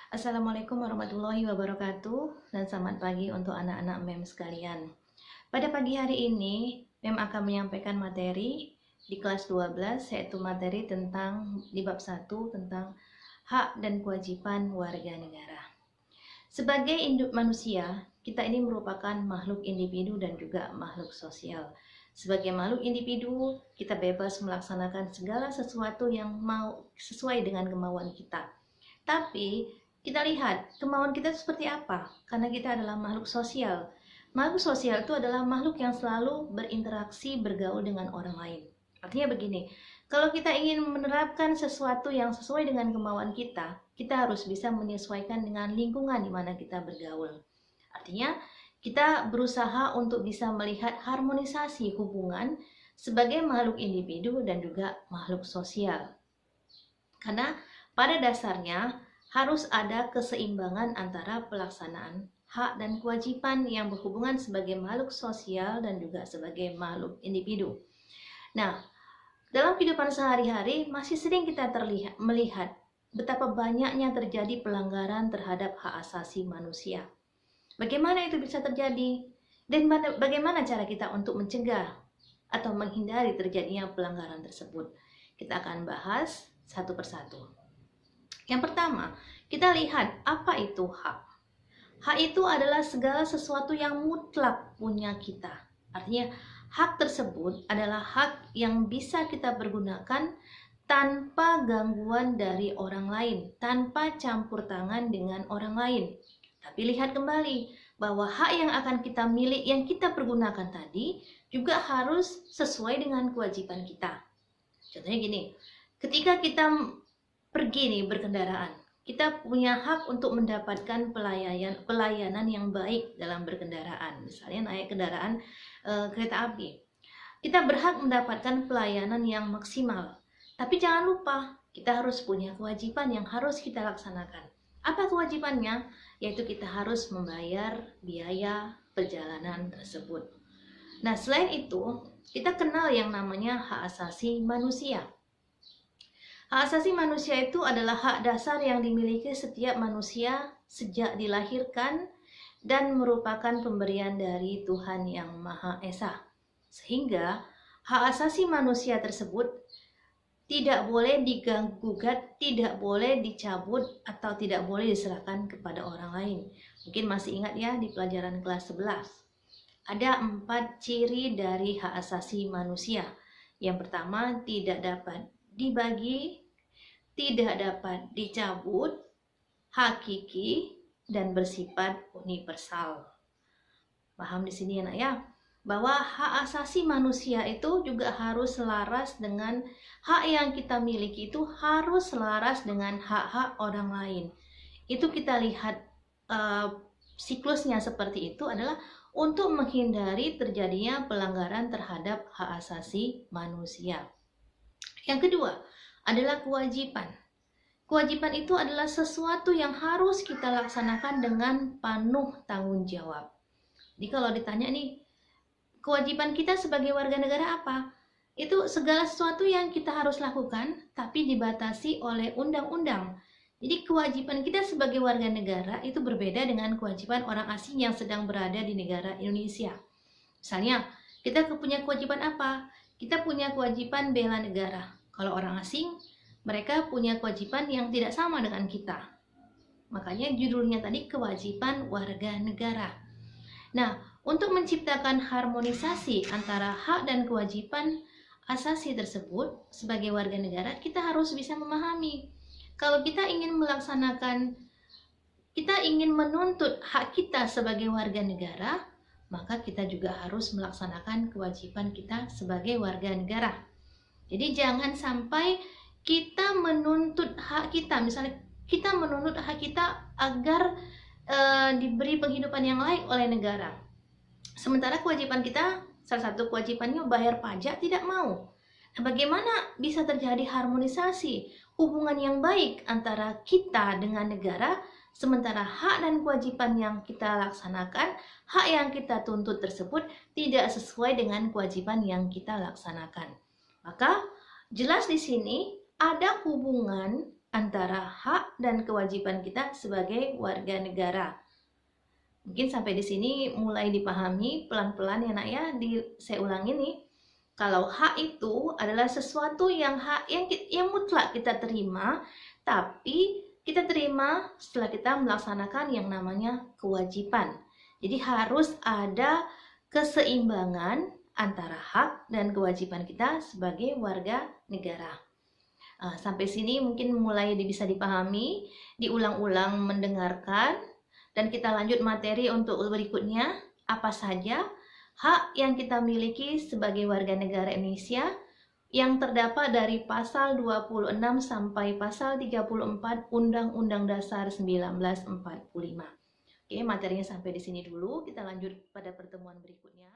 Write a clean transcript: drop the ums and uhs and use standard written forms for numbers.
Assalamualaikum warahmatullahi wabarakatuh dan selamat pagi untuk anak-anak MEM sekalian. Pada pagi hari ini, MEM akan menyampaikan materi di kelas 12 yaitu materi tentang di bab 1 tentang hak dan kewajiban warga negara. Sebagai induk manusia, kita ini merupakan makhluk individu dan juga makhluk sosial. Sebagai makhluk individu, kita bebas melaksanakan segala sesuatu yang mau sesuai dengan kemauan kita. Tapi kita lihat kemauan kita itu seperti apa, karena kita adalah makhluk sosial. Makhluk sosial itu adalah makhluk yang selalu berinteraksi, bergaul dengan orang lain. Artinya begini, kalau kita ingin menerapkan sesuatu yang sesuai dengan kemauan kita harus bisa menyesuaikan dengan lingkungan di mana kita bergaul. Artinya, kita berusaha untuk bisa melihat harmonisasi hubungan sebagai makhluk individu dan juga makhluk sosial. Karena pada dasarnya harus ada keseimbangan antara pelaksanaan hak dan kewajiban yang berhubungan sebagai makhluk sosial dan juga sebagai makhluk individu. Nah, dalam kehidupan sehari-hari masih sering kita melihat betapa banyaknya terjadi pelanggaran terhadap hak asasi manusia. Bagaimana itu bisa terjadi? Dan bagaimana cara kita untuk mencegah atau menghindari terjadinya pelanggaran tersebut? Kita akan bahas satu persatu. Yang pertama, kita lihat apa itu hak. Hak itu adalah segala sesuatu yang mutlak punya kita. Artinya, hak tersebut adalah hak yang bisa kita pergunakan tanpa gangguan dari orang lain, tanpa campur tangan dengan orang lain. Tapi lihat kembali bahwa hak yang akan kita milik, yang kita pergunakan tadi juga harus sesuai dengan kewajiban kita. Contohnya gini, ketika kita pergi nih berkendaraan, kita punya hak untuk mendapatkan pelayanan yang baik dalam berkendaraan. Misalnya naik kendaraan kereta api, kita berhak mendapatkan pelayanan yang maksimal. Tapi jangan lupa, kita harus punya kewajiban yang harus kita laksanakan. Apa kewajibannya? Yaitu kita harus membayar biaya perjalanan tersebut. Nah, selain itu, kita kenal yang namanya hak asasi manusia. Hak asasi manusia itu adalah hak dasar yang dimiliki setiap manusia sejak dilahirkan dan merupakan pemberian dari Tuhan Yang Maha Esa. Sehingga hak asasi manusia tersebut tidak boleh diganggu-gugat, tidak boleh dicabut, atau tidak boleh diserahkan kepada orang lain. Mungkin masih ingat ya di pelajaran kelas 11. Ada 4 ciri dari hak asasi manusia. Yang pertama, tidak dapat dibagi, tidak dapat dicabut, hakiki, dan bersifat universal. Paham di sini anak ya? Bahwa hak asasi manusia itu juga harus selaras dengan hak yang kita miliki, itu harus selaras dengan hak-hak orang lain. Itu kita lihat siklusnya seperti itu adalah untuk menghindari terjadinya pelanggaran terhadap hak asasi manusia. Yang kedua adalah kewajiban. Kewajiban itu adalah sesuatu yang harus kita laksanakan dengan penuh tanggung jawab. Jadi kalau ditanya nih, kewajiban kita sebagai warga negara apa? Itu segala sesuatu yang kita harus lakukan, tapi dibatasi oleh undang-undang. Jadi kewajiban kita sebagai warga negara itu berbeda dengan kewajiban orang asing yang sedang berada di negara Indonesia. Misalnya, kita punya kewajiban apa? Kita punya kewajiban bela negara. Kalau orang asing, mereka punya kewajiban yang tidak sama dengan kita. Makanya judulnya tadi kewajiban warga negara. Nah, untuk menciptakan harmonisasi antara hak dan kewajiban asasi tersebut sebagai warga negara, kita harus bisa memahami. Kalau kita ingin menuntut hak kita sebagai warga negara, maka kita juga harus melaksanakan kewajiban kita sebagai warga negara. Jadi jangan sampai kita menuntut hak kita, misalnya kita menuntut hak kita agar diberi penghidupan yang layak oleh negara. Sementara kewajiban kita, salah satu kewajibannya bayar pajak, tidak mau. Nah, bagaimana bisa terjadi harmonisasi hubungan yang baik antara kita dengan negara, sementara hak dan kewajiban yang kita laksanakan, hak yang kita tuntut tersebut tidak sesuai dengan kewajiban yang kita laksanakan. Maka jelas di sini ada hubungan antara hak dan kewajiban kita sebagai warga negara. Mungkin sampai di sini mulai dipahami pelan-pelan ya nak ya. Saya ulangi nih. Kalau hak itu adalah sesuatu yang yang mutlak kita terima, tapi kita terima setelah kita melaksanakan yang namanya kewajiban. Jadi harus ada keseimbangan antara hak dan kewajiban kita sebagai warga negara. Sampai sini mungkin mulai bisa dipahami, diulang-ulang mendengarkan, dan kita lanjut materi untuk berikutnya. Apa saja hak yang kita miliki sebagai warga negara Indonesia yang terdapat dari pasal 26 sampai pasal 34 Undang-Undang Dasar 1945. Oke, materinya sampai di sini dulu. Kita lanjut pada pertemuan berikutnya.